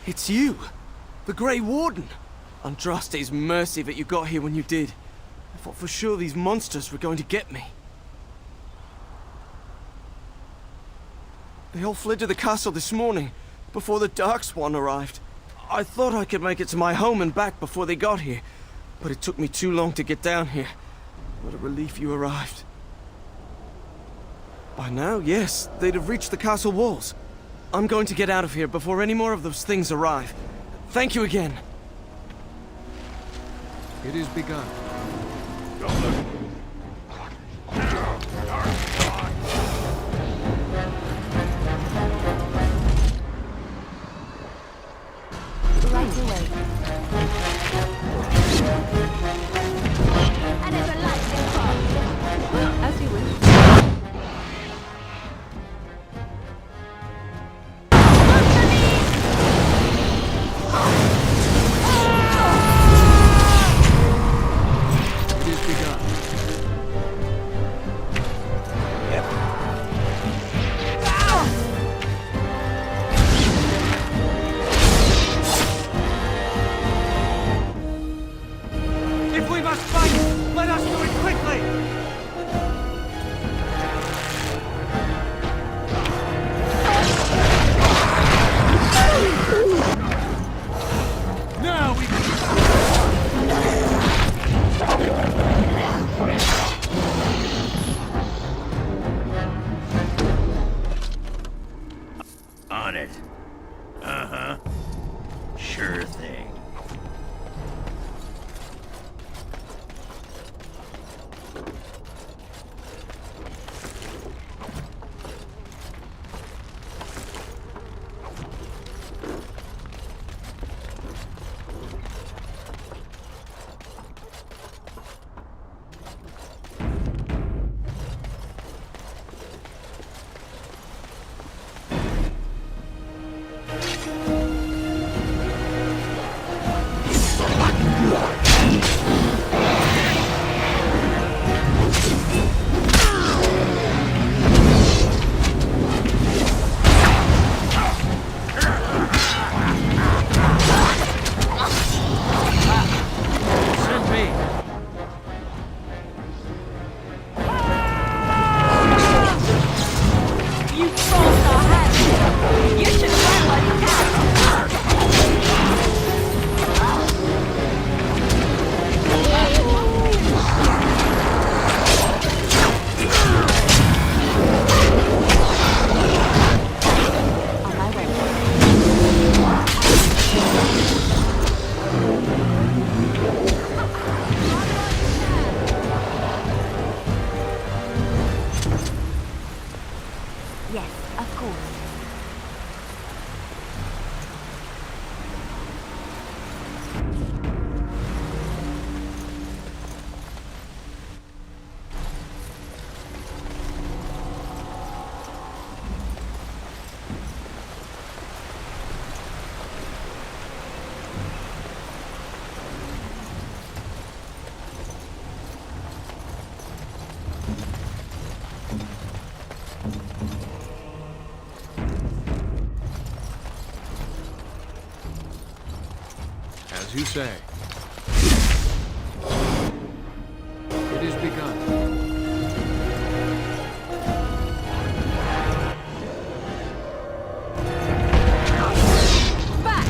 It's you! The Grey Warden! Andraste's mercy that you got here when you did. I thought for sure these monsters were going to get me. They all fled to the castle this morning, before the Darkspawn arrived. I thought I could make it to my home and back before they got here, but it took me too long to get down here. What a relief you arrived. By now, yes, they'd have reached the castle walls. I'm going to get out of here before any more of those things arrive. Thank you again. It is begun. Right away. And if a light is far. As you wish. It is begun. If we must fight, let us do it quickly! Now we can... On it. Uh-huh. Sure thing. You forced our hand. You should have learned what you can. On my way. Yes, of course. As you say. It is begun. Back!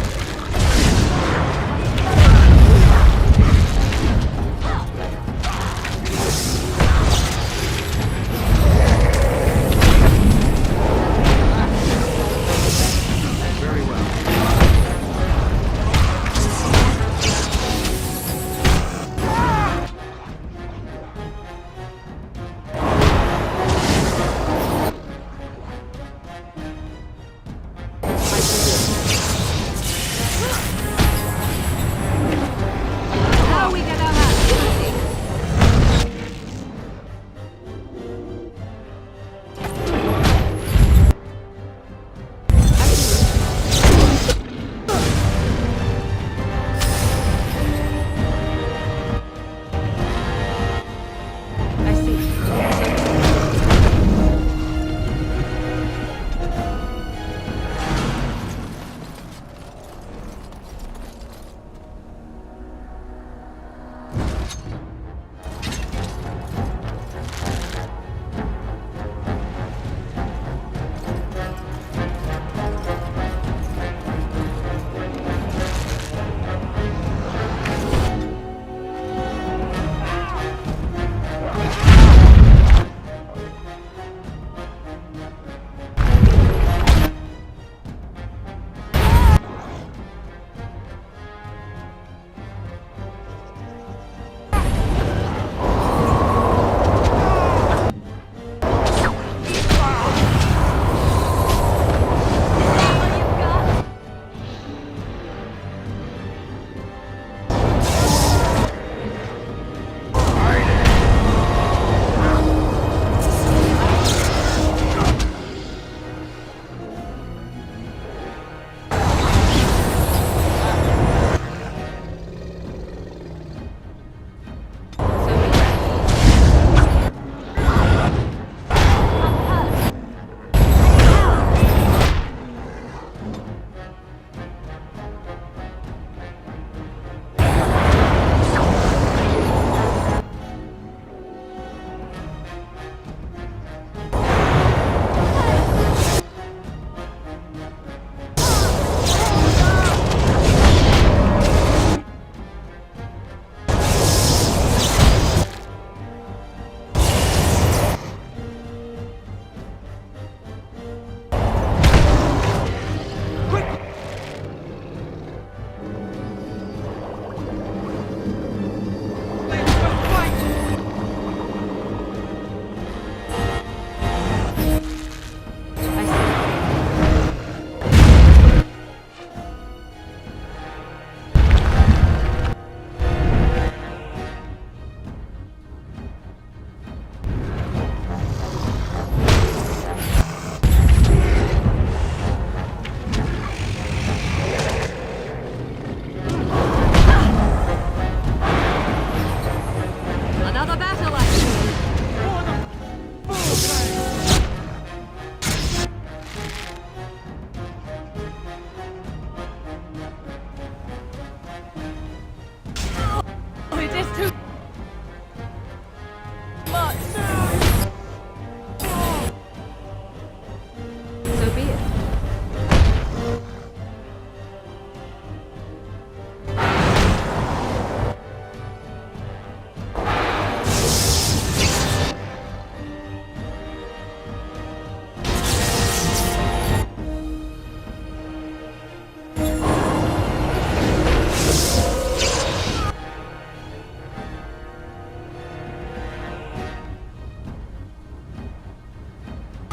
Very well. It is too much. So be it.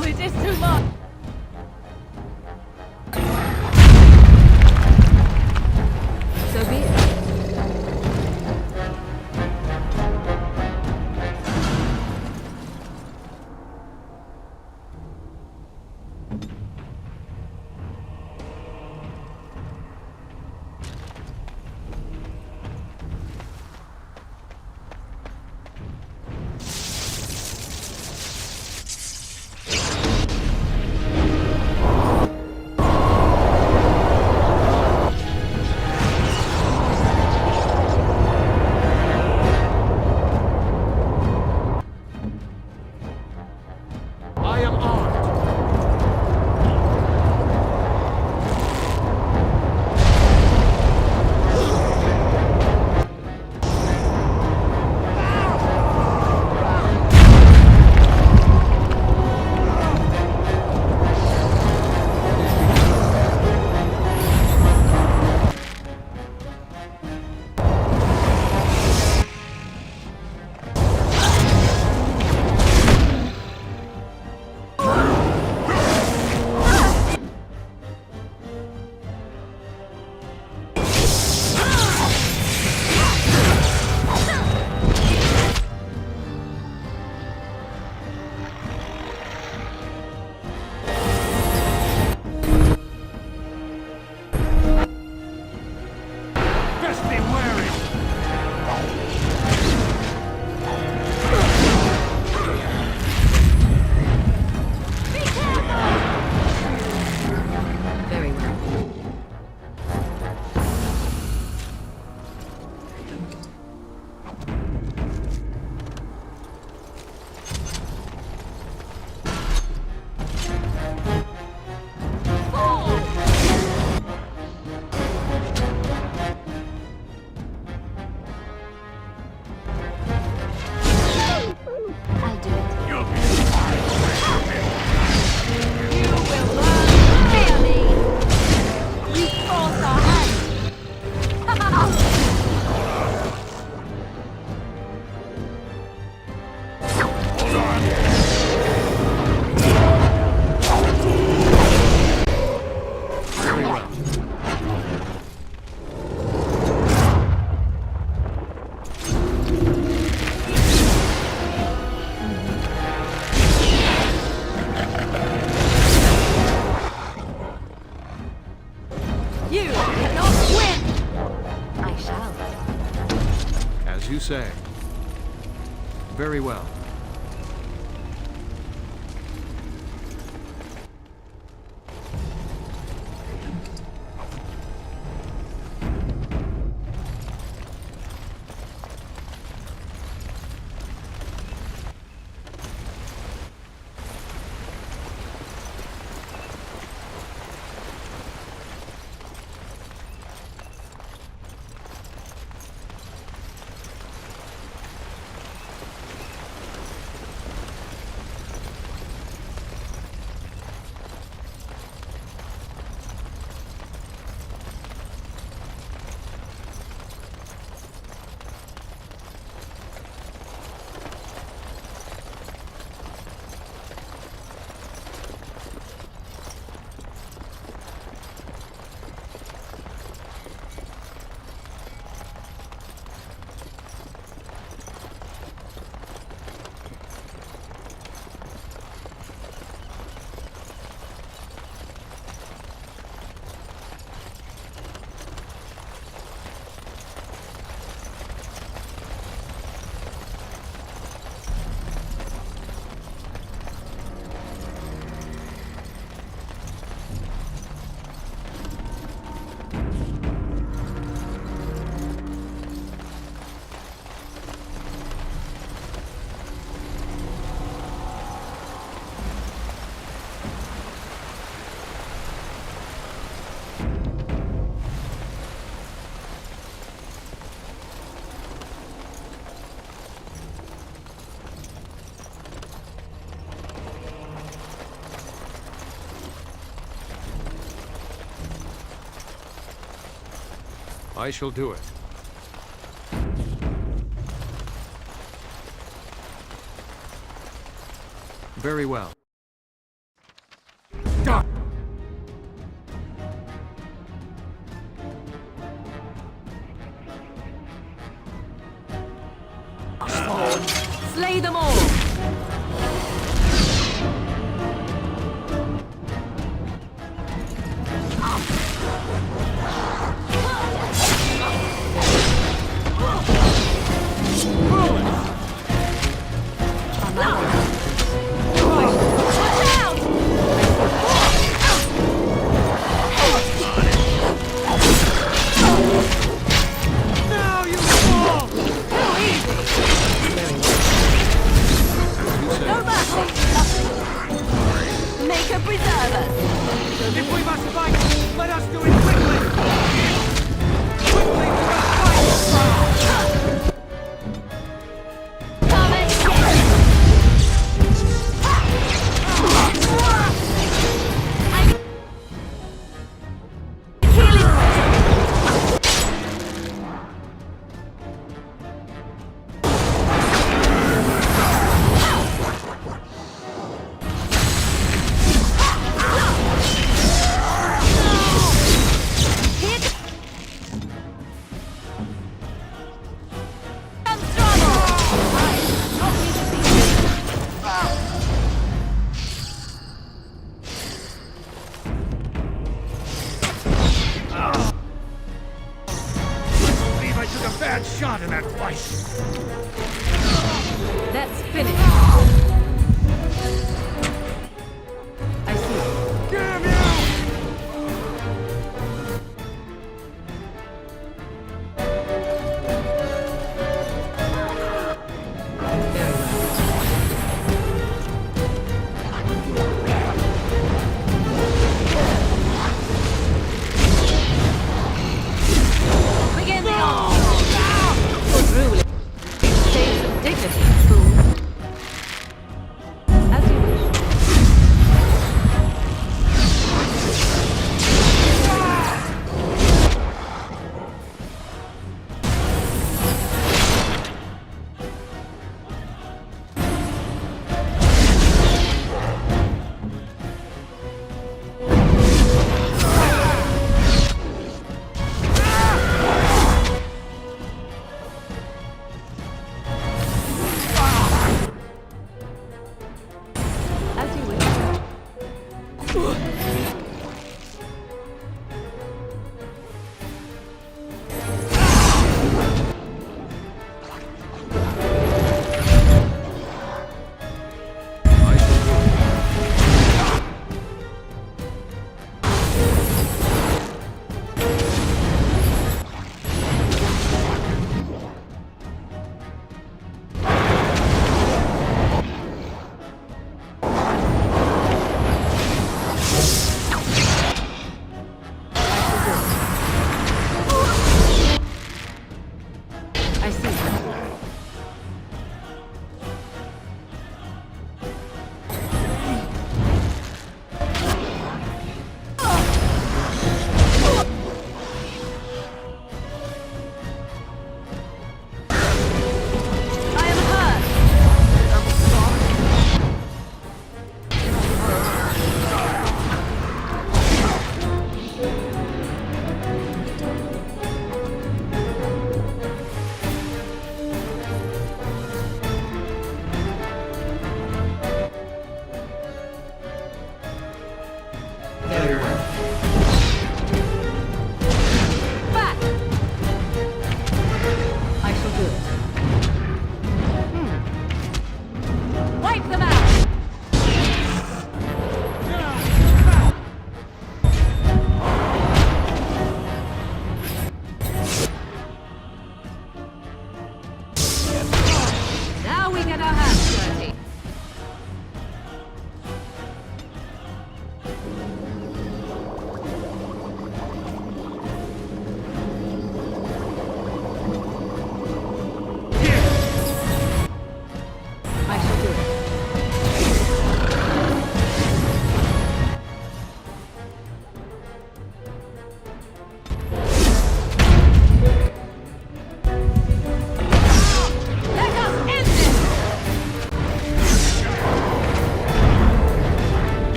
It is too much. So be it. I am armed. Best be wary. Be careful! Very well. I'll do it. You'll be You will learn fear me. We cross our hands. Very well. You cannot win. I shall. As you say. Very well. I shall do it. Very well. Slay them all! No mercy! Make her preserve us! If we must fight, let us do it quickly! Quickly, we must fight! Come and get it! Healing! Here comes I believe I took a bad shot in that fight. That's finished. I see. Damn you! Very well. Begin the onslaught! Good ruling. Save some dignity, fool.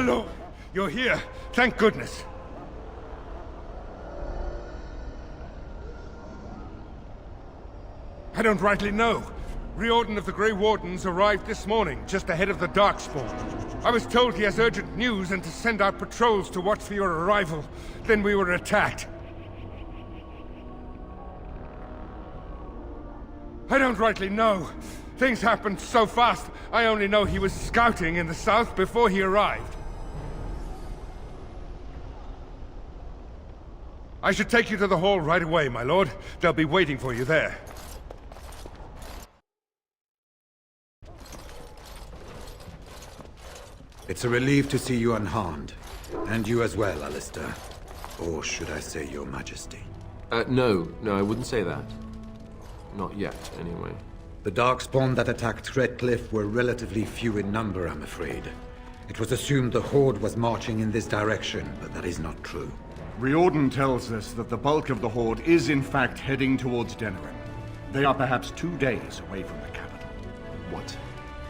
lord! You're here! Thank goodness! I don't rightly know. Riordan of the Grey Wardens arrived this morning, just ahead of the Darkspawn. I was told he has urgent news and to send out patrols to watch for your arrival. Then we were attacked. I don't rightly know. Things happened so fast, I only know he was scouting in the south before he arrived. I should take you to the hall right away, my lord. They'll be waiting for you there. It's a relief to see you unharmed. And you as well, Alistair. Or should I say your majesty? No, I wouldn't say that. Not yet, anyway. The Darkspawn that attacked Redcliffe were relatively few in number, I'm afraid. It was assumed the Horde was marching in this direction, but that is not true. Riordan tells us that the bulk of the Horde is in fact heading towards Denerim. They are perhaps 2 days away from the capital. What?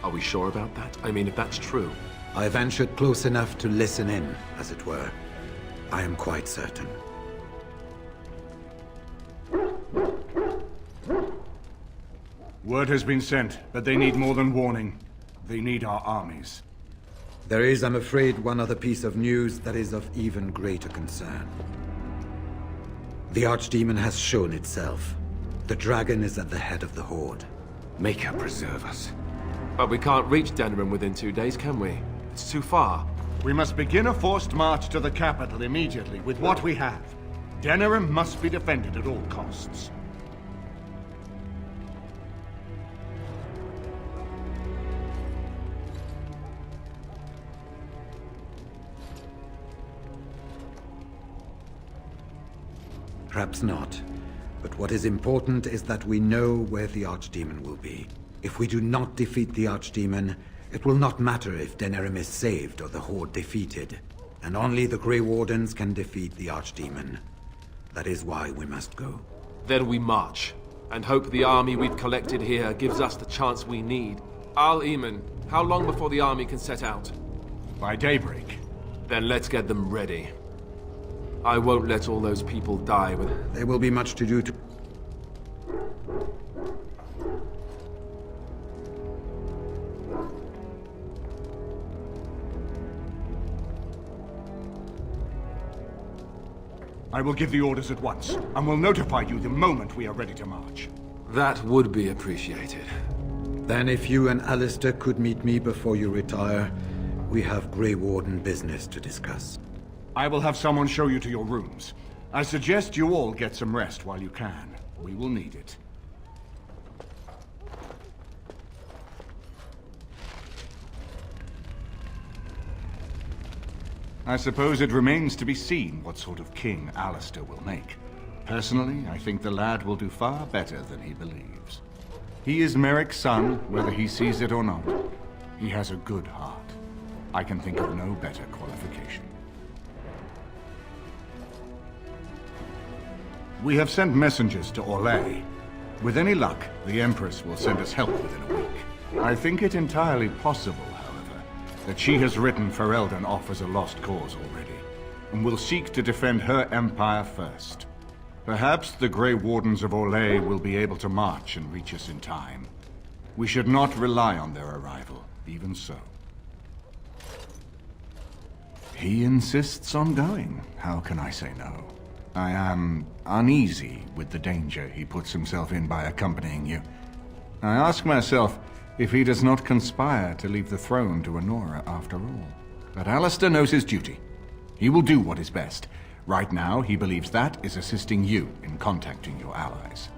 Are we sure about that? I mean, if that's true... I ventured close enough to listen in, as it were. I am quite certain. Word has been sent, but they need more than warning. They need our armies. There is, I'm afraid, one other piece of news that is of even greater concern. The Archdemon has shown itself. The dragon is at the head of the Horde. Maker preserve us. But we can't reach Denerim within 2 days, can we? It's too far. We must begin a forced march to the capital immediately with what we have. Denerim must be defended at all costs. Perhaps not. But what is important is that we know where the Archdemon will be. If we do not defeat the Archdemon, it will not matter if Denerim is saved or the Horde defeated. And only the Grey Wardens can defeat the Archdemon. That is why we must go. Then we march, and hope the army we've collected here gives us the chance we need. Al-Eamon, how long before the army can set out? By daybreak. Then let's get them ready. I won't let all those people die with... There will be much to do to... I will give the orders at once, and will notify you the moment we are ready to march. That would be appreciated. Then if you and Alistair could meet me before you retire, we have Grey Warden business to discuss. I will have someone show you to your rooms. I suggest you all get some rest while you can. We will need it. I suppose it remains to be seen what sort of king Alistair will make. Personally, I think the lad will do far better than he believes. He is Merrick's son, whether he sees it or not. He has a good heart. I can think of no better qualification. We have sent messengers to Orlais. With any luck, the Empress will send us help within a week. I think it entirely possible, however, that she has written Ferelden off as a lost cause already, and will seek to defend her empire first. Perhaps the Grey Wardens of Orlais will be able to march and reach us in time. We should not rely on their arrival, even so. He insists on going. How can I say no? I am uneasy with the danger he puts himself in by accompanying you. I ask myself if he does not conspire to leave the throne to Anora after all. But Alistair knows his duty. He will do what is best. Right now, he believes that is assisting you in contacting your allies.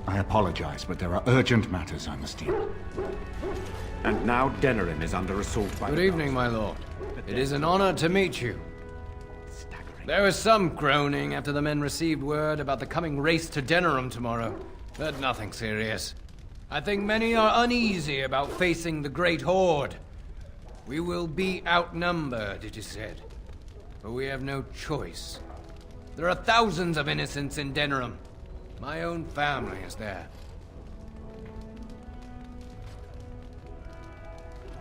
I apologize, but there are urgent matters I must deal with. And now Denerim is under assault by... Good evening, my lord. It is an honor to meet you. There was some groaning after the men received word about the coming race to Denerim tomorrow, but nothing serious. I think many are uneasy about facing the Great Horde. We will be outnumbered, it is said, but we have no choice. There are thousands of innocents in Denerim. My own family is there.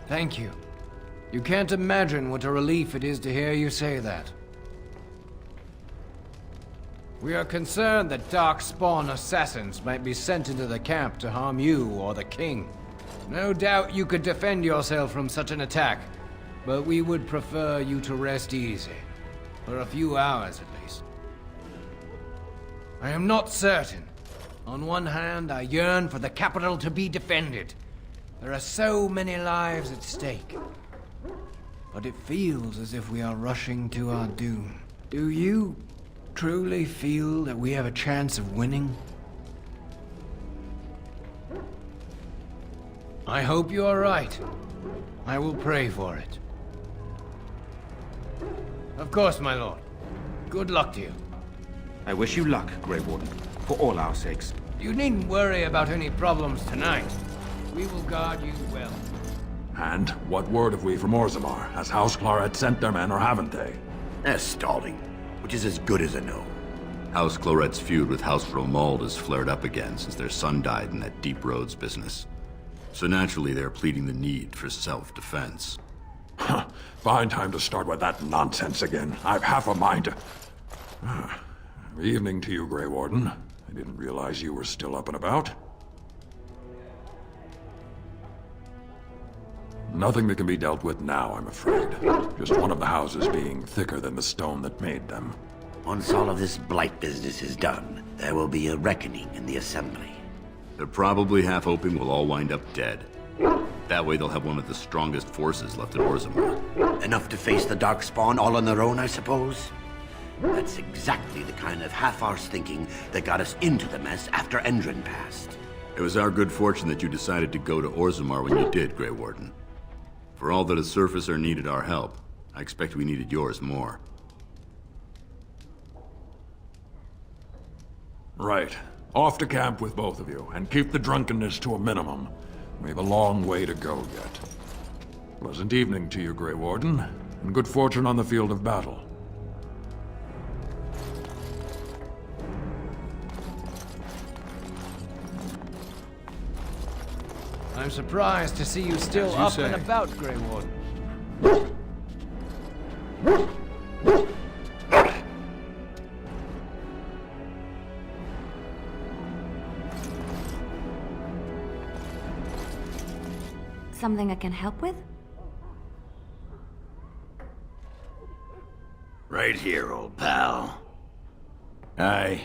Thank you. You can't imagine what a relief it is to hear you say that. We are concerned that Darkspawn assassins might be sent into the camp to harm you or the king. No doubt you could defend yourself from such an attack, but we would prefer you to rest easy. For a few hours at least. I am not certain. On one hand, I yearn for the capital to be defended. There are so many lives at stake. But it feels as if we are rushing to our doom. Do you truly feel that we have a chance of winning? I hope you are right. I will pray for it. Of course, my lord. Good luck to you. I wish you luck, Grey Warden, for all our sakes. You needn't worry about any problems tonight. We will guard you well. And what word have we from Orzammar? Has House Cloret sent their men or haven't they? They're stalling, which is as good as a no. House Cloret's feud with House Romuald has flared up again since their son died in that Deep Roads business. So naturally they're pleading the need for self-defense. Fine time to start with that nonsense again. I've half a mind to... Evening to you, Grey Warden. I didn't realize you were still up and about. Nothing that can be dealt with now, I'm afraid. Just one of the houses being thicker than the stone that made them. Once all of this blight business is done, there will be a reckoning in the Assembly. They're probably half hoping we'll all wind up dead. That way they'll have one of the strongest forces left in Orzammar. Enough to face the Darkspawn all on their own, I suppose? That's exactly the kind of half-arsed thinking that got us into the mess after Endron passed. It was our good fortune that you decided to go to Orzammar when you did, Grey Warden. For all that a surfacer needed our help, I expect we needed yours more. Right. Off to camp with both of you, and keep the drunkenness to a minimum. We have a long way to go yet. Pleasant evening to you, Grey Warden, and good fortune on the field of battle. I'm surprised to see you still As you up say. and about, Grey Warden. Something I can help with? Right here, old pal. Aye.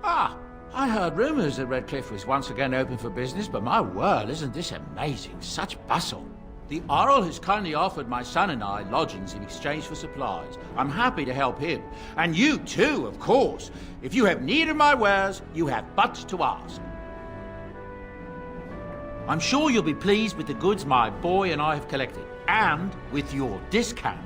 Ah, I heard rumors that Redcliffe was once again open for business, but my word, isn't this amazing? Such bustle. The Earl has kindly offered my son and I lodgings in exchange for supplies. I'm happy to help him. And you too, of course. If you have need of my wares, you have but to ask. I'm sure you'll be pleased with the goods my boy and I have collected, and with your discount.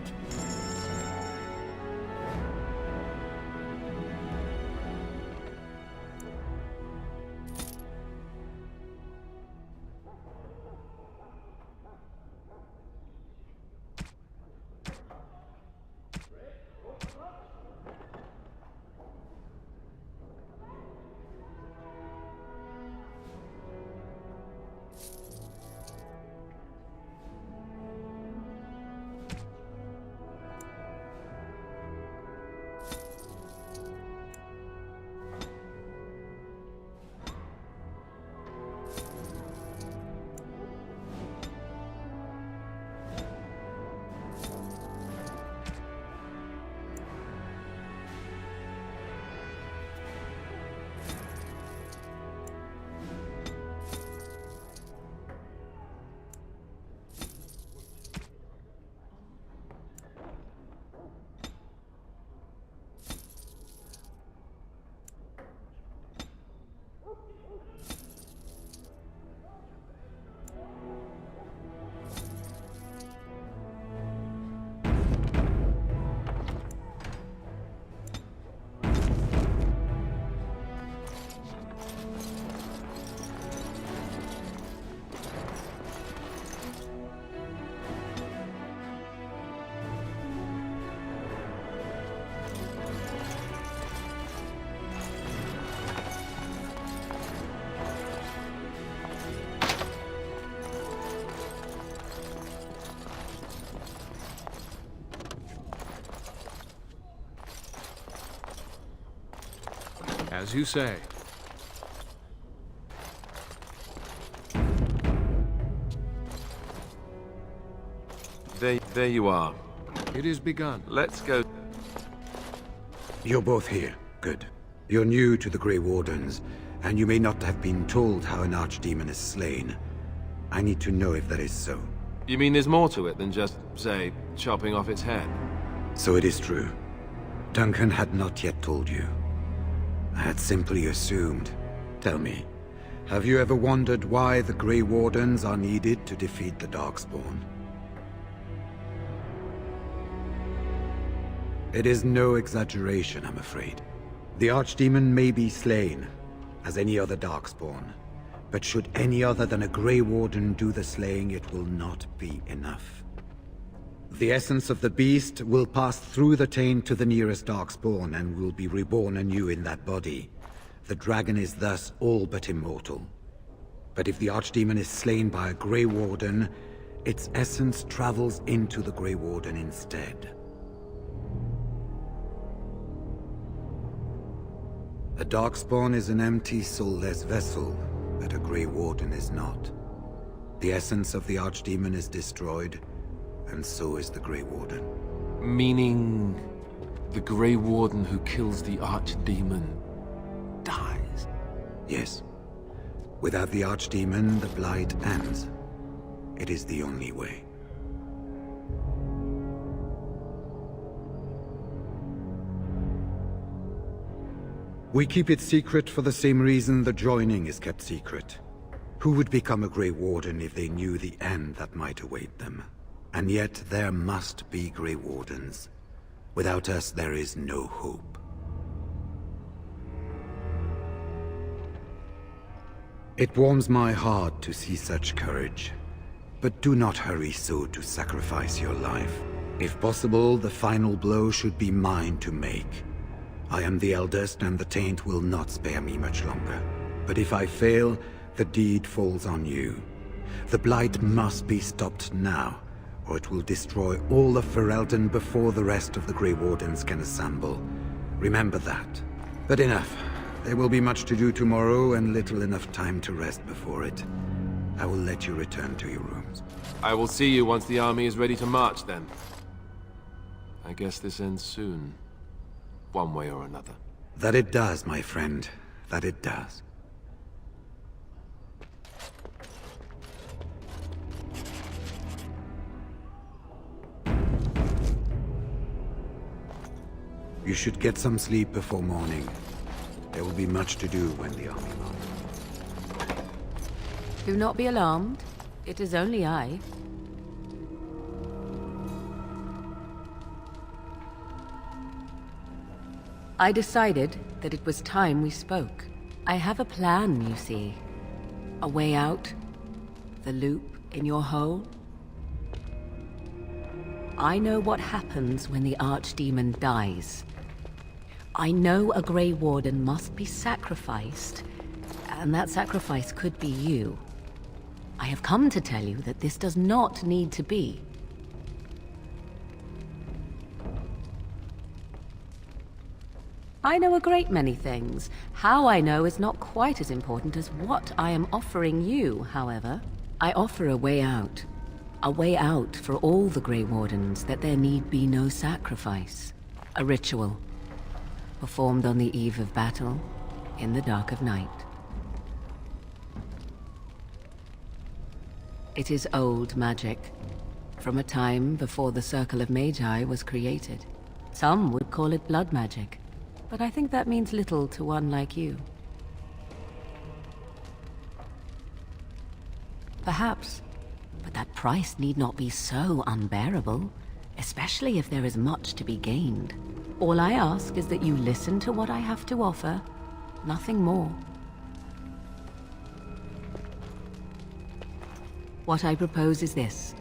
As you say. There you are. It is begun. Let's go. You're both here. Good. You're new to the Grey Wardens, and you may not have been told how an archdemon is slain. I need to know if that is so. You mean there's more to it than just, say, chopping off its head? So it is true. Duncan had not yet told you. I had simply assumed. Tell me, have you ever wondered why the Grey Wardens are needed to defeat the Darkspawn? It is no exaggeration, I'm afraid. The Archdemon may be slain, as any other Darkspawn, but should any other than a Grey Warden do the slaying, it will not be enough. The essence of the beast will pass through the taint to the nearest Darkspawn and will be reborn anew in that body. The dragon is thus all but immortal. But if the Archdemon is slain by a Grey Warden, its essence travels into the Grey Warden instead. A Darkspawn is an empty, soulless vessel, but a Grey Warden is not. The essence of the Archdemon is destroyed, and so is the Grey Warden. Meaning the Grey Warden who kills the Archdemon dies? Yes. Without the Archdemon, the Blight ends. It is the only way. We keep it secret for the same reason the joining is kept secret. Who would become a Grey Warden if they knew the end that might await them? And yet there must be Grey Wardens. Without us, there is no hope. It warms my heart to see such courage. But do not hurry so to sacrifice your life. If possible, the final blow should be mine to make. I am the eldest, and the taint will not spare me much longer. But if I fail, the deed falls on you. The Blight must be stopped now, or it will destroy all of Ferelden before the rest of the Grey Wardens can assemble. Remember that. But enough. There will be much to do tomorrow, and little enough time to rest before it. I will let you return to your rooms. I will see you once the army is ready to march, then. I guess this ends soon. One way or another. That it does, my friend. That it does. You should get some sleep before morning. There will be much to do when the army marches. Do not be alarmed. It is only I. I decided that it was time we spoke. I have a plan, you see. A way out. The loop in your hole. I know what happens when the Archdemon dies. I know a Grey Warden must be sacrificed, and that sacrifice could be you. I have come to tell you that this does not need to be. I know a great many things. How I know is not quite as important as what I am offering you, however. I offer a way out. A way out for all the Grey Wardens, that there need be no sacrifice. A ritual. Performed on the eve of battle, in the dark of night. It is old magic, from a time before the Circle of Magi was created. Some would call it blood magic. But I think that means little to one like you. Perhaps. But that price need not be so unbearable, especially if there is much to be gained. All I ask is that you listen to what I have to offer, nothing more. What I propose is this.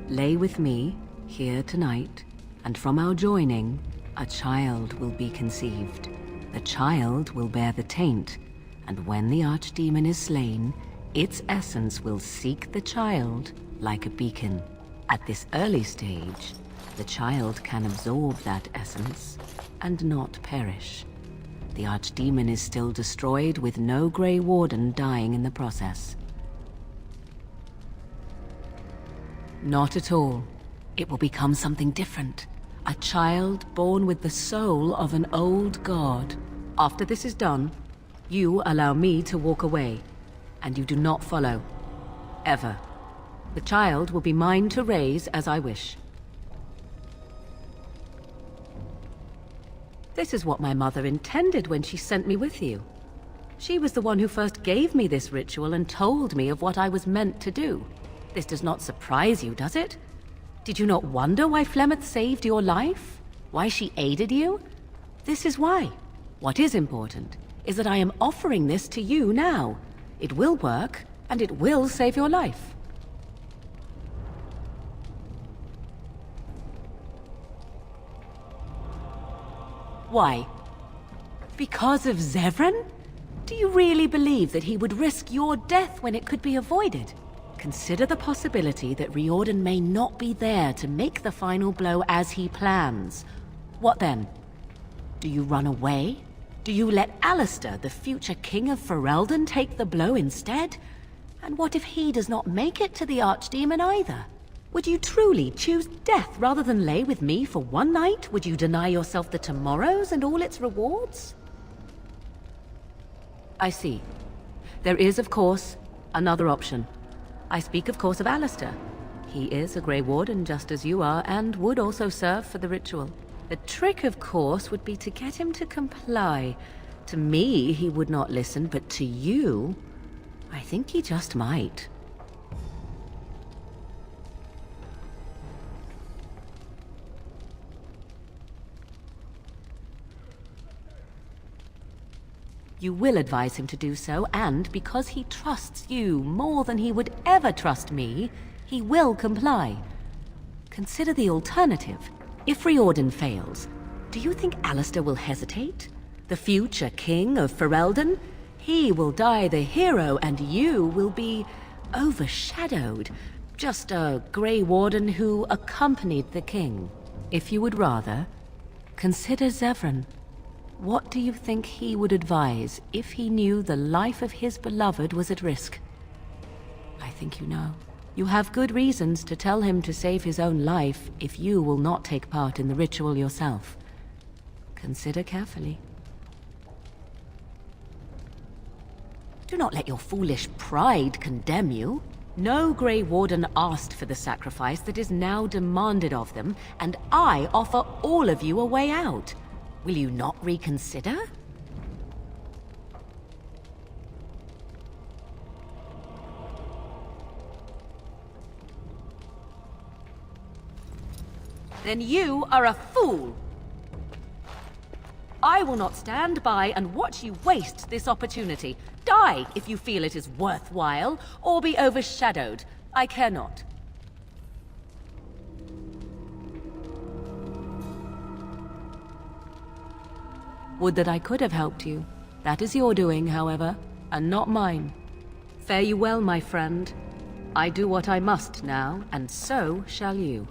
Lay with me, here tonight, and from our joining, a child will be conceived. The child will bear the taint, and when the Archdemon is slain, its essence will seek the child like a beacon. At this early stage, the child can absorb that essence and not perish. the Archdemon is still destroyed with no Grey Warden dying in the process. Not at all. It will become something different. A child born with the soul of an old god. After this is done, you allow me to walk away, and you do not follow. Ever. The child will be mine to raise as I wish. This is what my mother intended when she sent me with you. She was the one who first gave me this ritual and told me of what I was meant to do. This does not surprise you, does it? Did you not wonder why Flemeth saved your life? Why she aided you? This is why. What is important is that I am offering this to you now. It will work, and it will save your life. Why? Because of Zevran? Do you really believe that he would risk your death when it could be avoided? Consider the possibility that Riordan may not be there to make the final blow as he plans. What then? Do you run away? Do you let Alistair, the future king of Ferelden, take the blow instead? And what if he does not make it to the Archdemon either? Would you truly choose death rather than lay with me for one night? Would you deny yourself the tomorrows and all its rewards? I see. There is, of course, another option. I speak, of course, of Alistair. He is a Grey Warden just as you are, and would also serve for the ritual. The trick, of course, would be to get him to comply. To me, he would not listen, but to you, I think he just might. You will advise him to do so, and because he trusts you more than he would ever trust me, he will comply. Consider the alternative. If Riordan fails, do you think Alistair will hesitate? The future king of Ferelden? He will die the hero, and you will be overshadowed. Just a Grey Warden who accompanied the king. If you would rather, consider Zevran. What do you think he would advise if he knew the life of his beloved was at risk? I think you know. You have good reasons to tell him to save his own life if you will not take part in the ritual yourself. Consider carefully. Do not let your foolish pride condemn you. No Grey Warden asked for the sacrifice that is now demanded of them, and I offer all of you a way out. Will you not reconsider? Then you are a fool! I will not stand by and watch you waste this opportunity. Die if you feel it is worthwhile, or be overshadowed. I care not. Would that I could have helped you. That is your doing, however, and not mine. Fare you well, my friend. I do what I must now, and so shall you.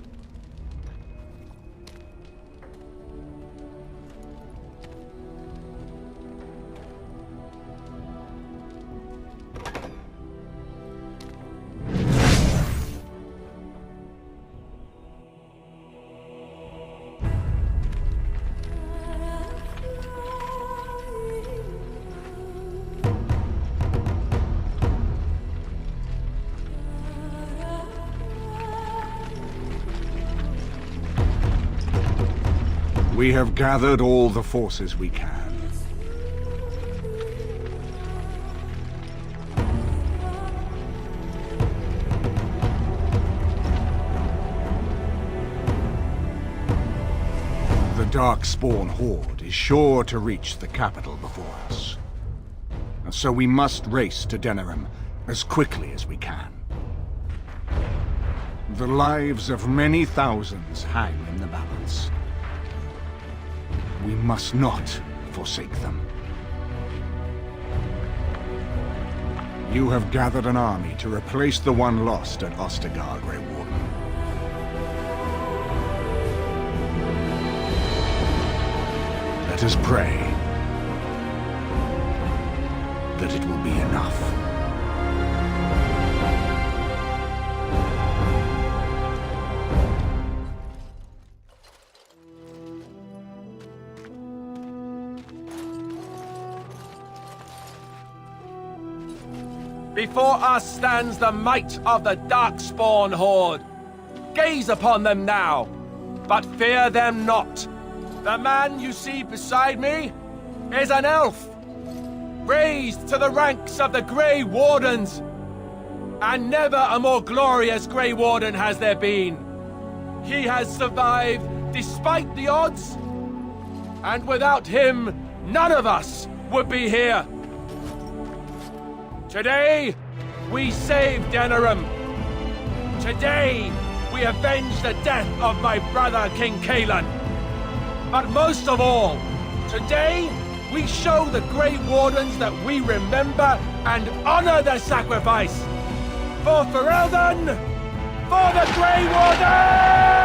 We have gathered all the forces we can. The Darkspawn Horde is sure to reach the capital before us. So we must race to Denerim as quickly as we can. The lives of many thousands hang in the balance. We must not forsake them. You have gathered an army to replace the one lost at Ostagar, Grey Warden. Let us pray that it will be enough. Before us stands the might of the Darkspawn Horde. Gaze upon them now, but fear them not. The man you see beside me is an elf, raised to the ranks of the Grey Wardens. And never a more glorious Grey Warden has there been. He has survived despite the odds, and without him, none of us would be here. Today, we save Denerim. Today, we avenge the death of my brother, King Kaelan. But most of all, today, we show the Grey Wardens that we remember and honor the sacrifice. For Ferelden, for the Grey Wardens!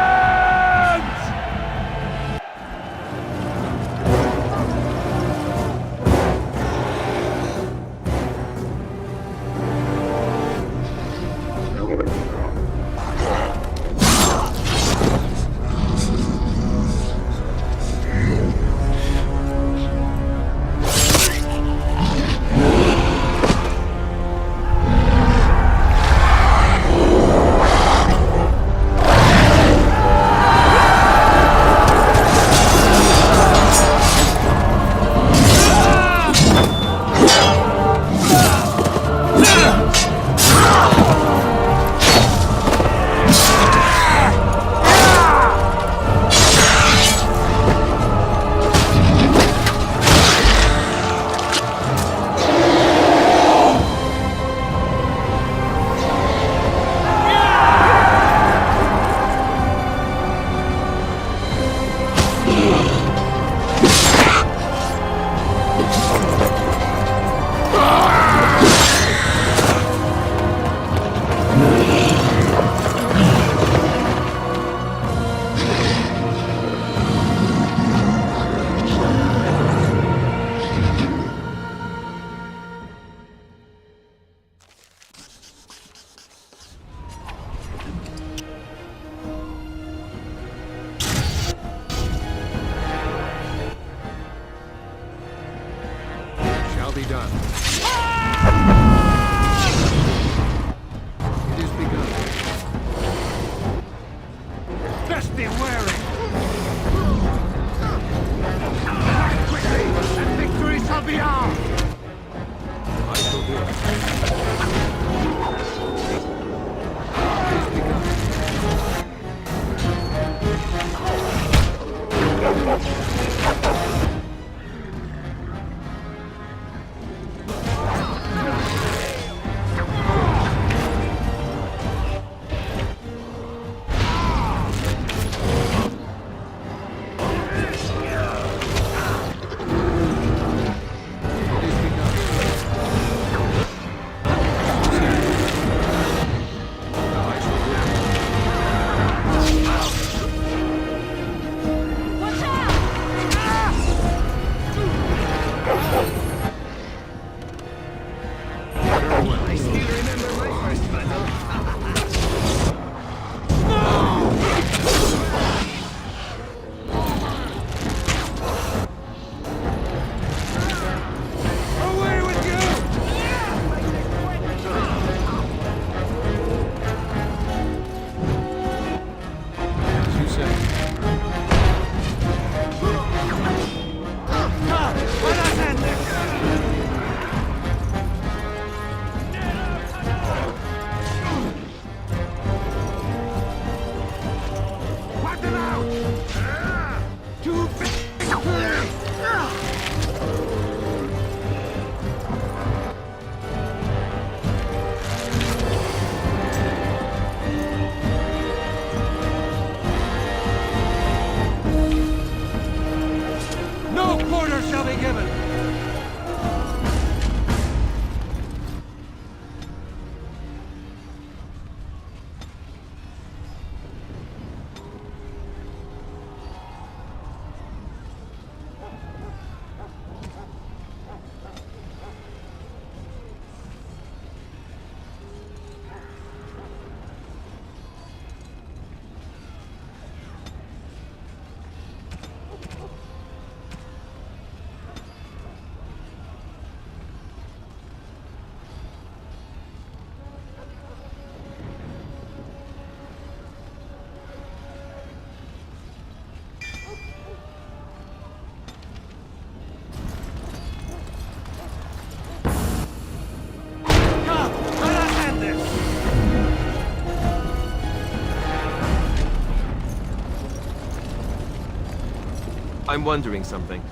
I'm wondering something.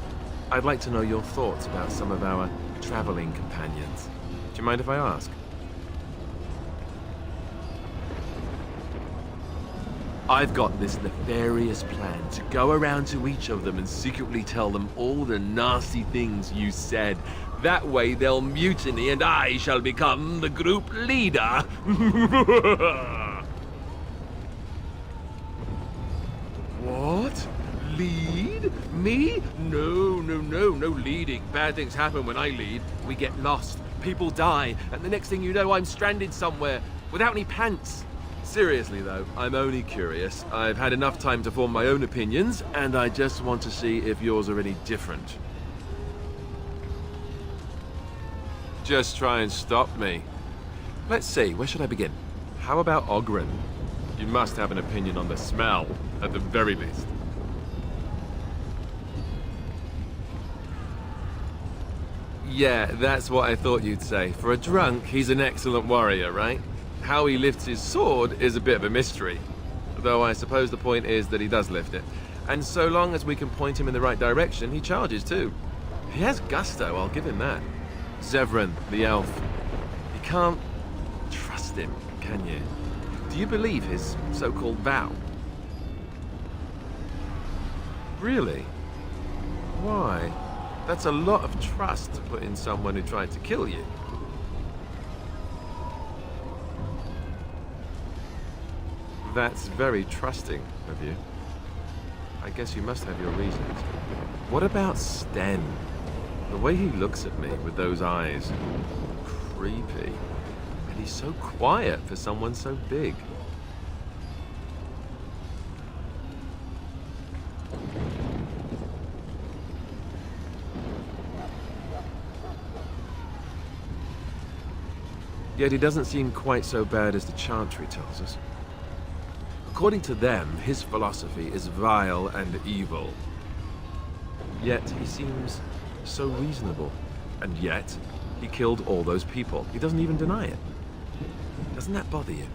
I'd like to know your thoughts about some of our traveling companions. Do you mind if I ask? I've got this nefarious plan to go around to each of them and secretly tell them all the nasty things you said. That way they'll mutiny and I shall become the group leader. What? Lead? Me? No leading. Bad things happen when I lead. We get lost, people die, and the next thing you know I'm stranded somewhere without any pants. Seriously though, I'm only curious. I've had enough time to form my own opinions, and I just want to see if yours are any different. Just try and stop me. Let's see, where should I begin? How about Oghren? You must have an opinion on the smell, at the very least. Yeah, that's what I thought you'd say. For a drunk, he's an excellent warrior, right? How he lifts his sword is a bit of a mystery. Though I suppose the point is that he does lift it. And so long as we can point him in the right direction, he charges too. He has gusto, I'll give him that. Zevran, the elf. You can't trust him, can you? Do you believe his so-called vow? Really? Why? That's a lot of trust to put in someone who tried to kill you. That's very trusting of you. I guess you must have your reasons. What about Sten? The way he looks at me with those eyes. Creepy. And he's so quiet for someone so big. Yet he doesn't seem quite so bad as the Chantry tells us. According to them, his philosophy is vile and evil. Yet he seems so reasonable. And yet, he killed all those people. He doesn't even deny it. Doesn't that bother you?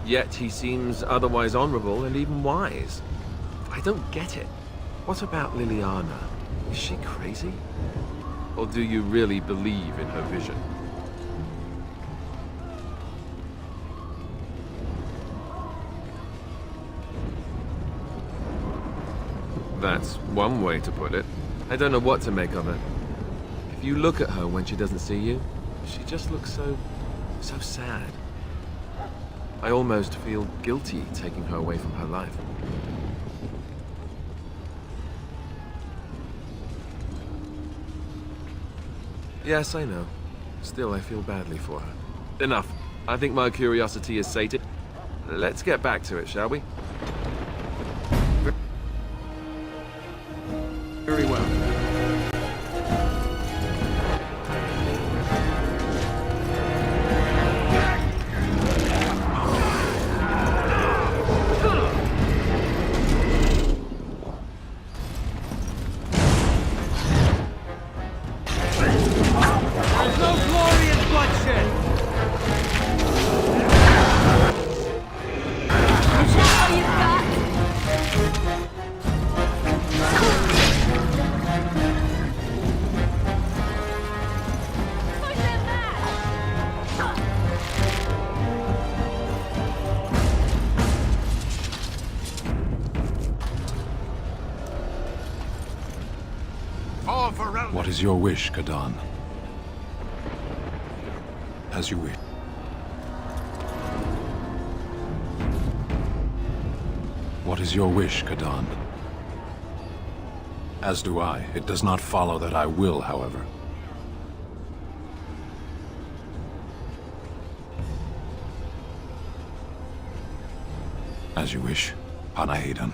Yet he seems otherwise honorable and even wise. I don't get it. What about Liliana? Is she crazy? Or do you really believe in her vision? That's one way to put it. I don't know what to make of her. If you look at her when she doesn't see you, she just looks so sad. I almost feel guilty taking her away from her life. Yes, I know. Still, I feel badly for her. Enough. I think my curiosity is sated. Let's get back to it, shall we? Very well. What is your wish, Kadan? As you wish. What is your wish, Kadan? As do I. It does not follow that I will, however. As you wish, Panahedan.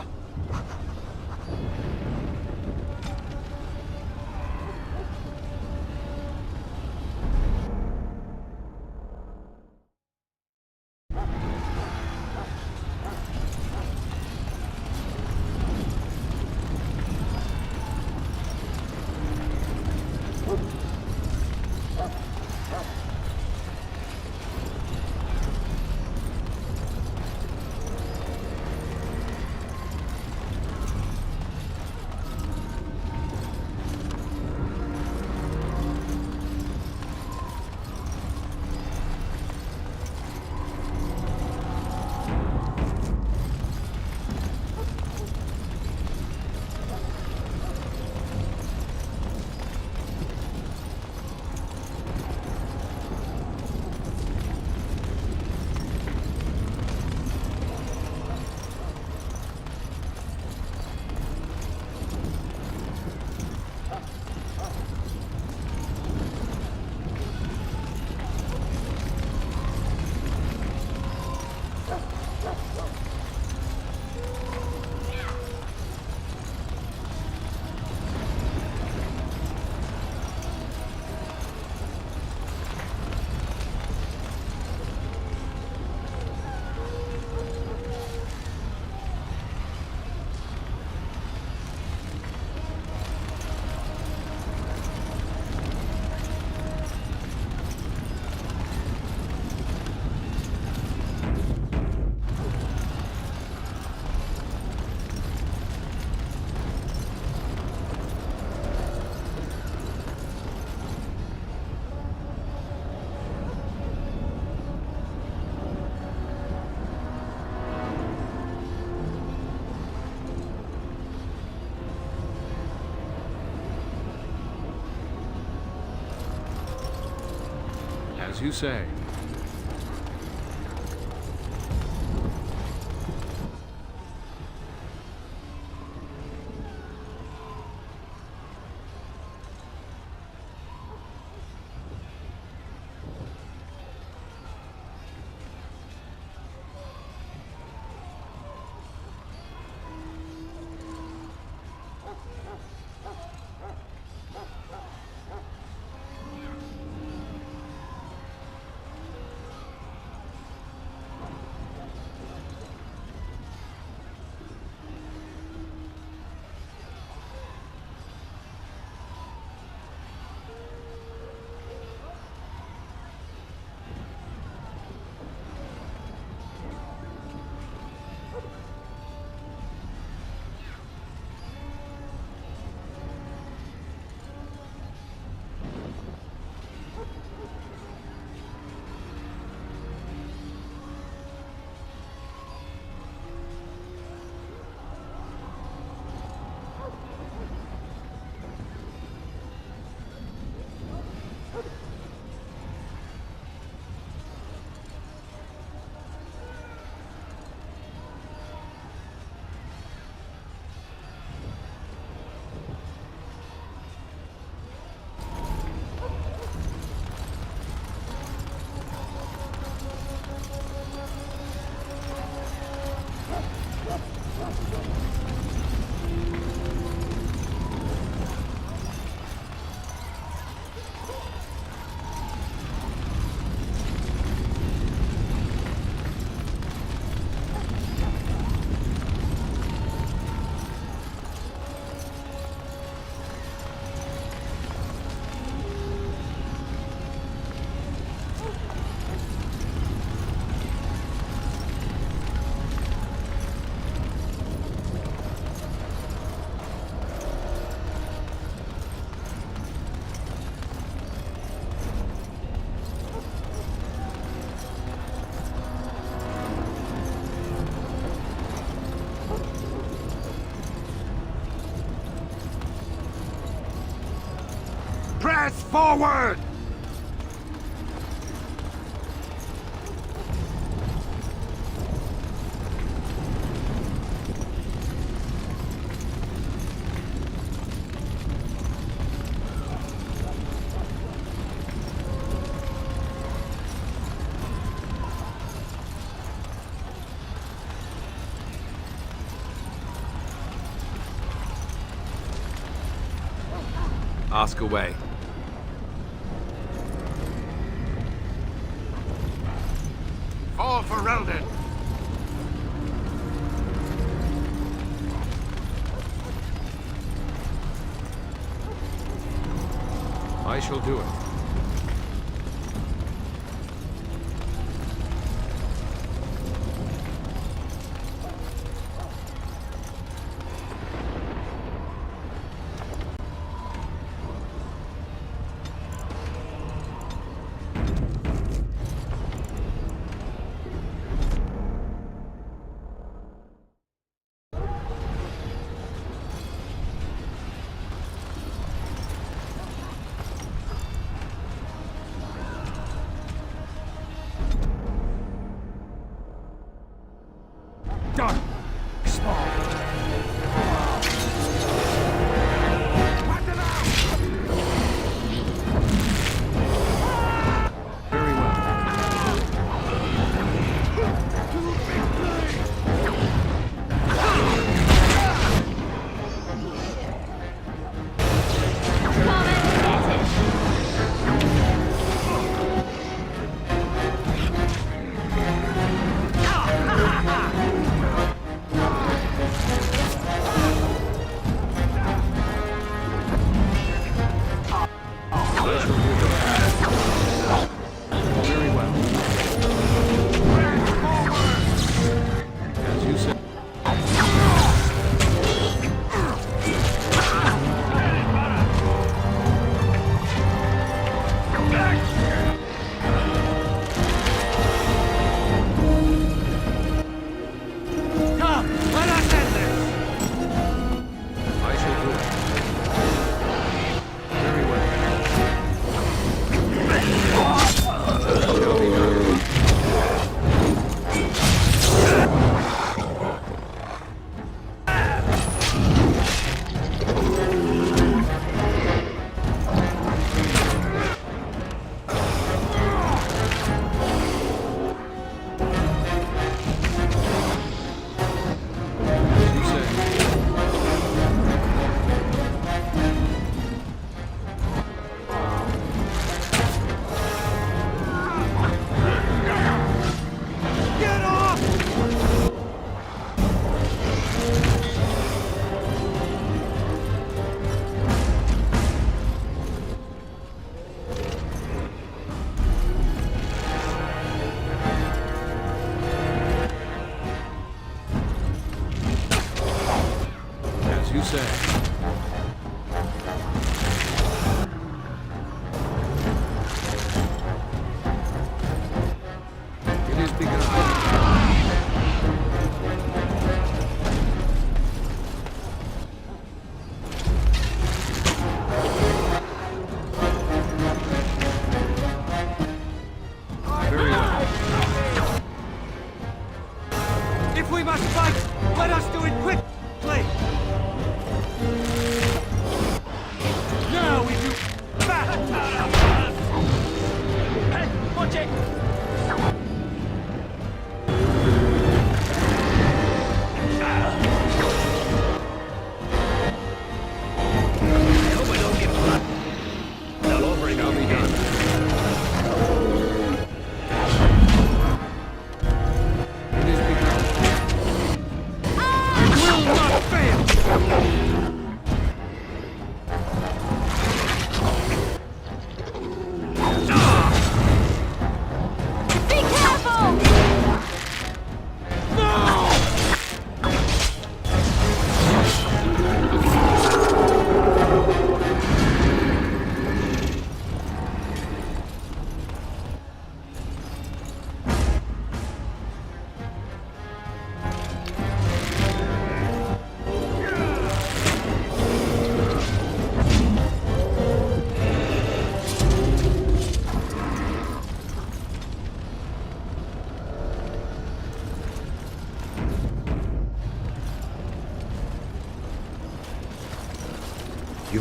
As you say. Press forward! Ask away. Fall for Reldin! I shall do it.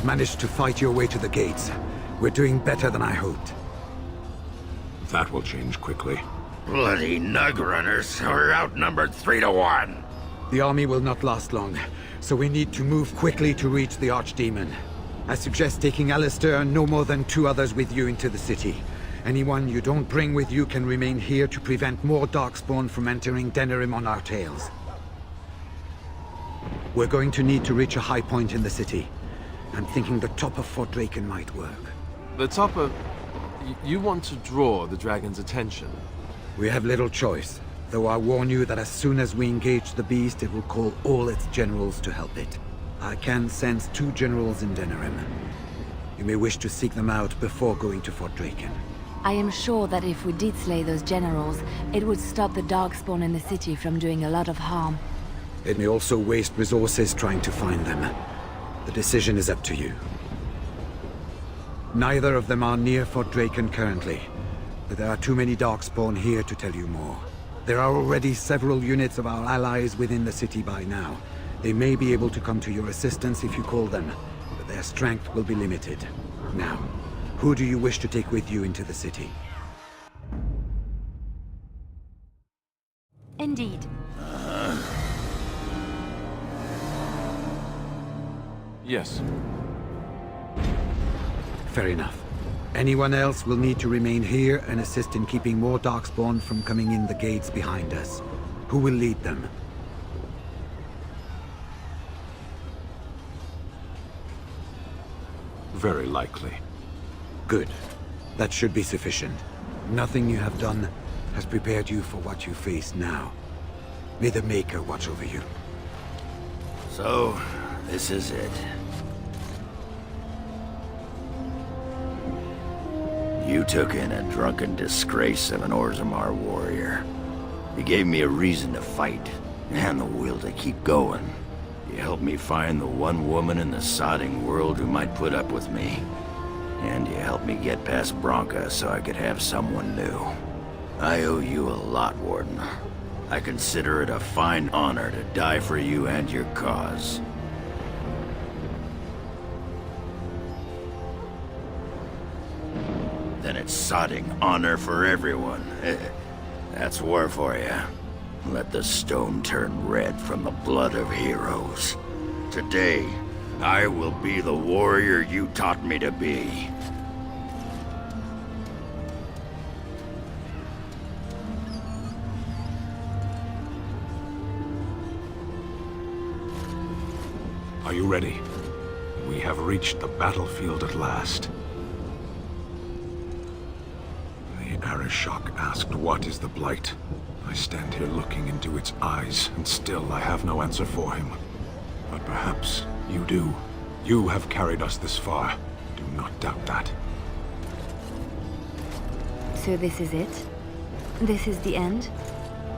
You've managed to fight your way to the gates. We're doing better than I hoped. That will change quickly. Bloody Nug Runners. We're outnumbered 3 to 1. The army will not last long, so we need to move quickly to reach the Archdemon. I suggest taking Alistair and no more than 2 others with you into the city. Anyone you don't bring with you can remain here to prevent more Darkspawn from entering Denerim on our tails. We're going to need to reach a high point in the city. I'm thinking the top of Fort Draken might work. The top of... You want to draw the dragon's attention? We have little choice, though I warn you that as soon as we engage the beast, it will call all its generals to help it. I can sense 2 generals in Denerim. You may wish to seek them out before going to Fort Draken. I am sure that if we did slay those generals, it would stop the Darkspawn in the city from doing a lot of harm. It may also waste resources trying to find them. The decision is up to you. Neither of them are near Fort Draken currently, but there are too many Darkspawn here to tell you more. There are already several units of our allies within the city by now. They may be able to come to your assistance if you call them, but their strength will be limited. Now, who do you wish to take with you into the city? Indeed. Yes. Fair enough. Anyone else will need to remain here and assist in keeping more Darkspawn from coming in the gates behind us. Who will lead them? Very likely. Good. That should be sufficient. Nothing you have done has prepared you for what you face now. May the Maker watch over you. So, this is it. You took in a drunken disgrace of an Orzammar warrior. You gave me a reason to fight, and the will to keep going. You helped me find the one woman in the sodding world who might put up with me. And you helped me get past Branka so I could have someone new. I owe you a lot, Warden. I consider it a fine honor to die for you and your cause. Then it's sodding honor for everyone. That's war for you. Let the stone turn red from the blood of heroes. Today, I will be the warrior you taught me to be. Are you ready? We have reached the battlefield at last. The Arishok asked, "What is the Blight?" I stand here looking into its eyes, and still I have no answer for him. But perhaps you do. You have carried us this far. Do not doubt that. So this is it? This is the end?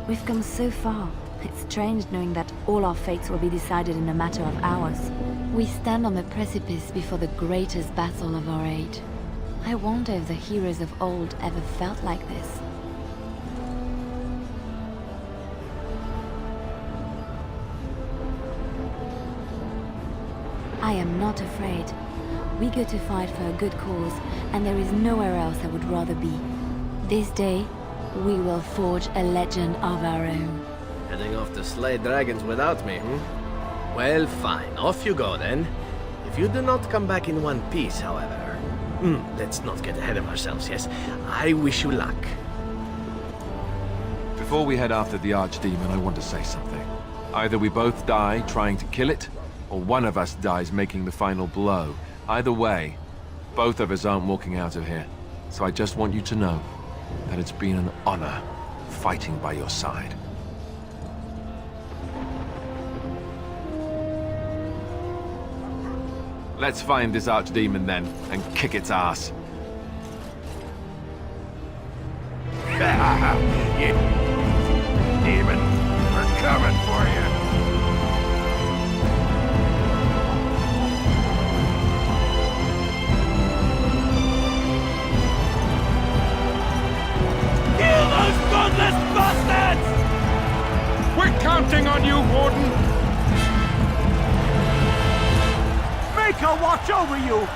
We've come so far. It's strange knowing that all our fates will be decided in a matter of hours. We stand on the precipice before the greatest battle of our age. I wonder if the heroes of old ever felt like this. I am not afraid. We go to fight for a good cause, and there is nowhere else I would rather be. This day, we will forge a legend of our own. Heading off to slay dragons without me, Well, fine. Off you go, then. If you do not come back in one piece, however... let's not get ahead of ourselves, yes? I wish you luck. Before we head after the Archdemon, I want to say something. Either we both die trying to kill it, or one of us dies making the final blow. Either way, both of us aren't walking out of here. So I just want you to know that it's been an honor fighting by your side. Let's find this Archdemon then, and kick its ass. You demon, we're coming for you. Kill those godless bastards! We're counting on you, Warden! Make shall watch over you.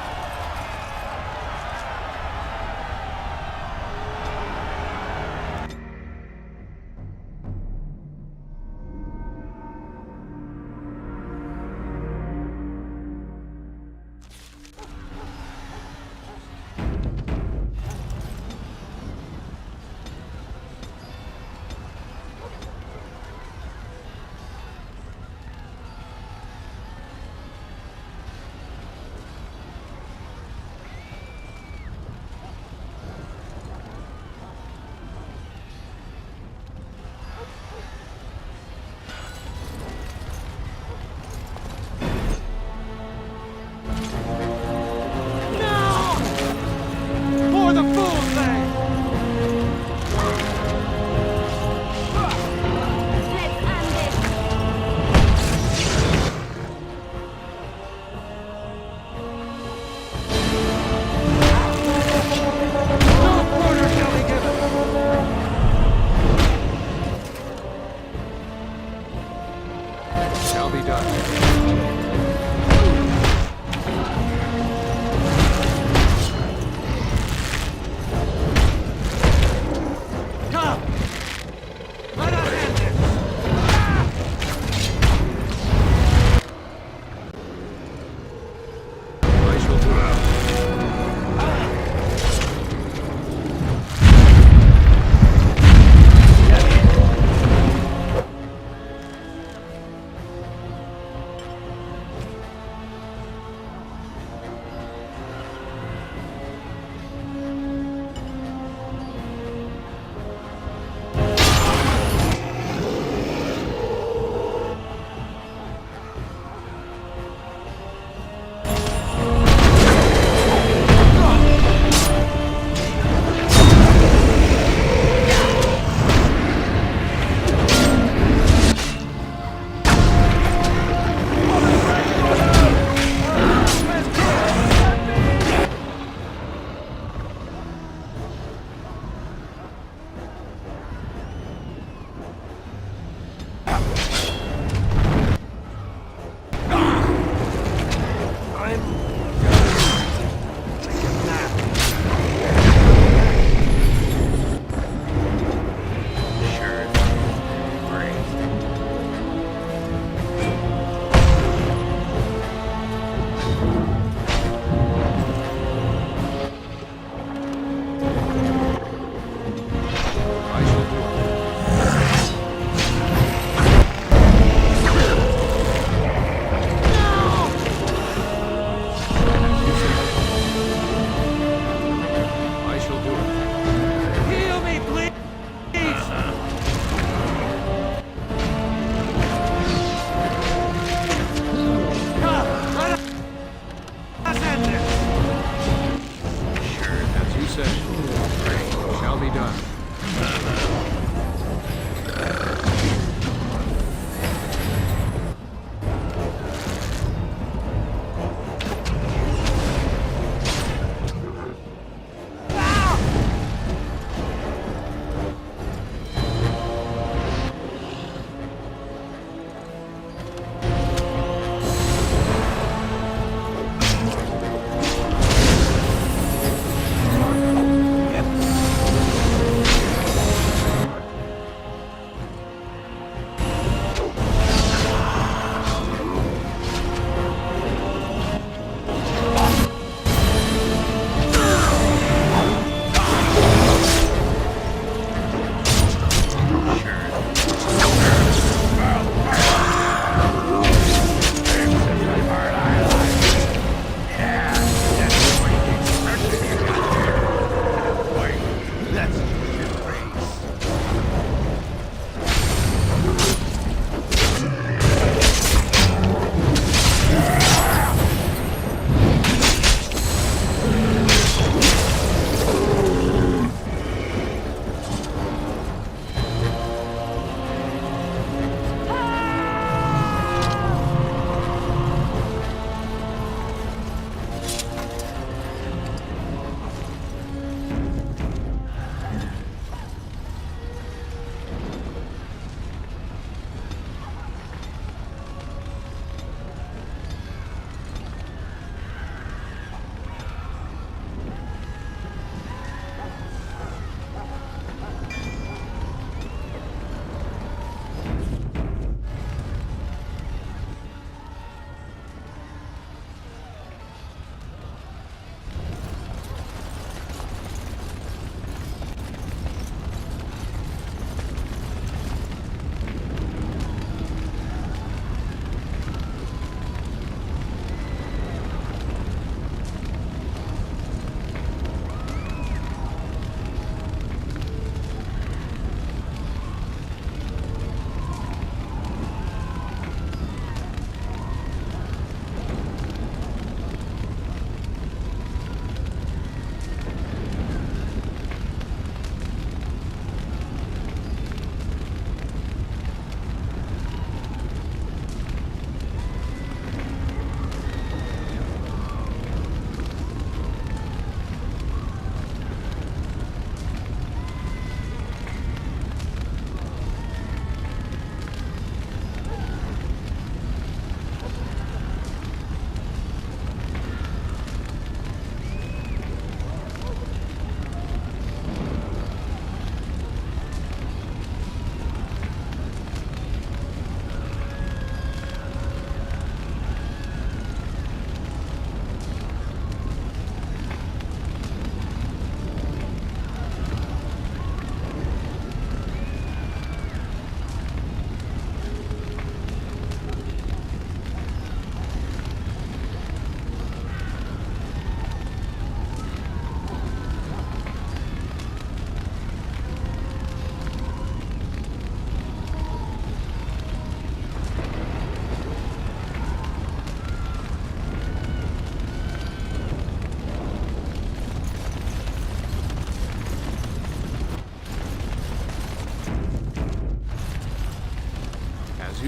Shall be done. I shall do it.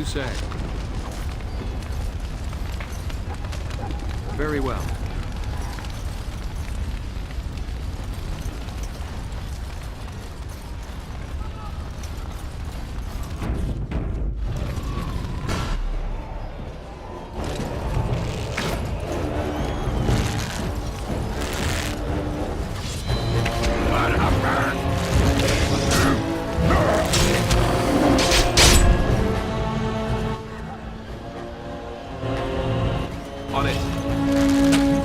you say. Very well. On it.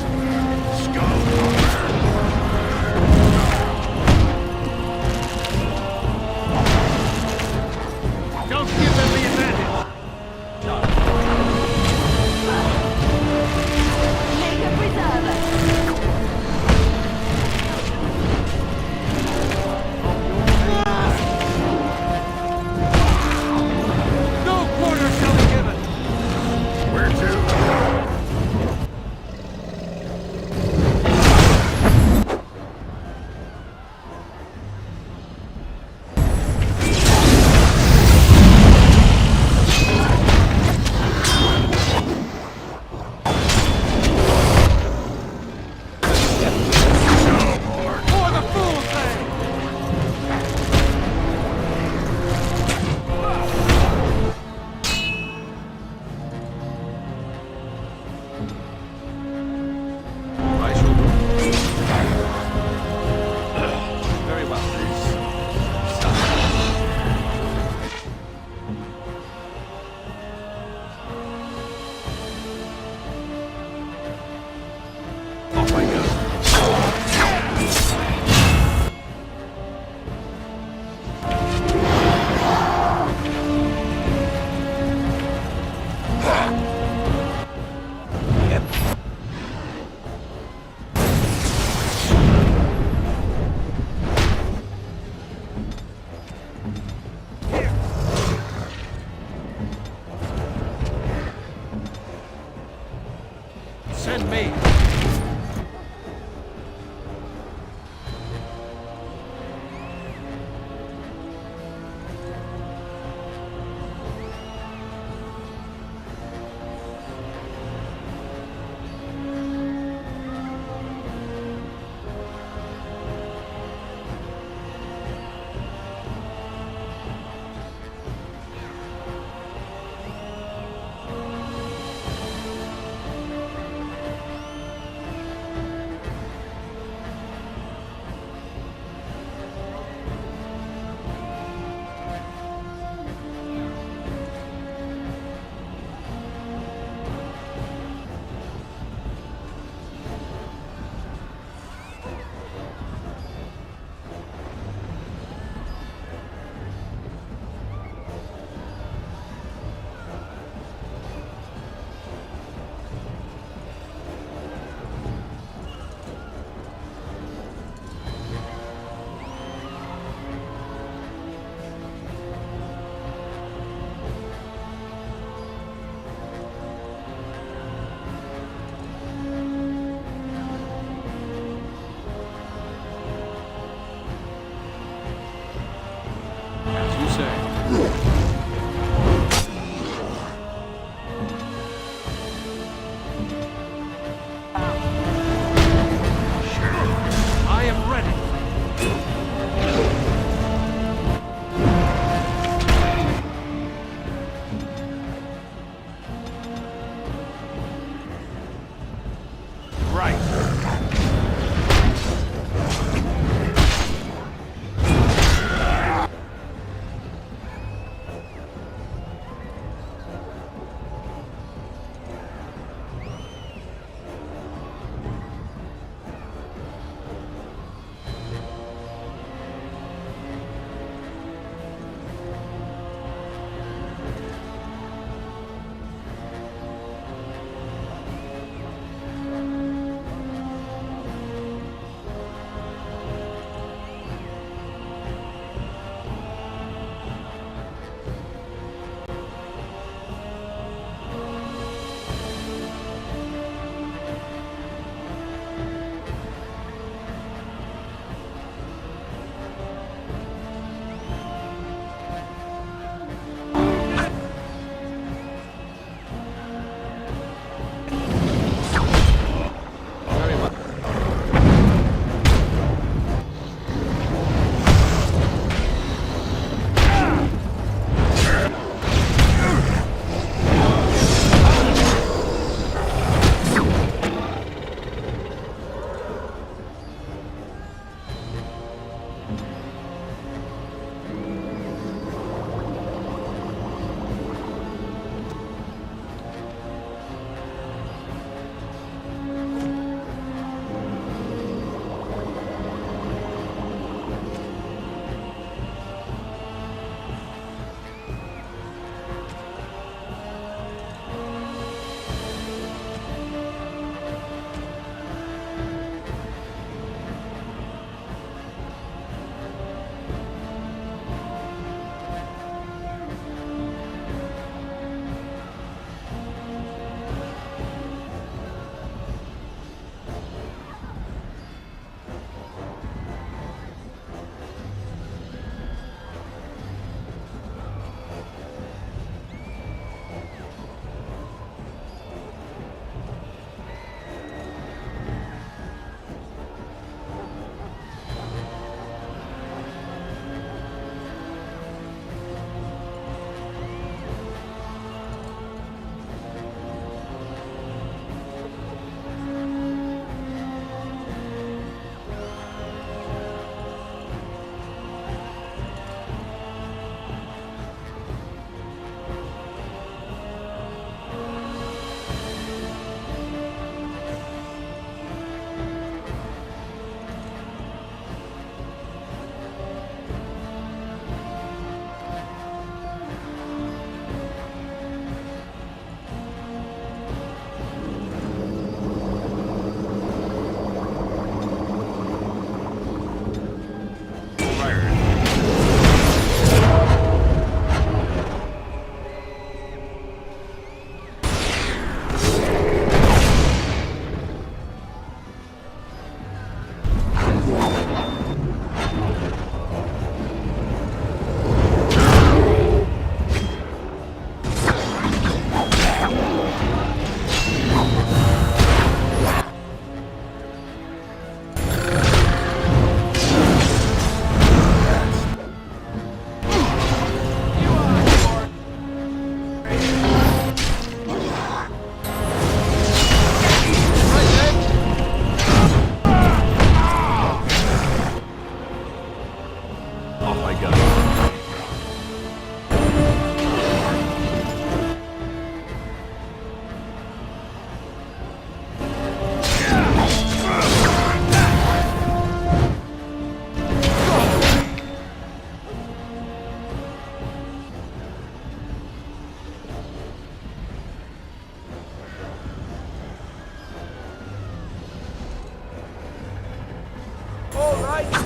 all right?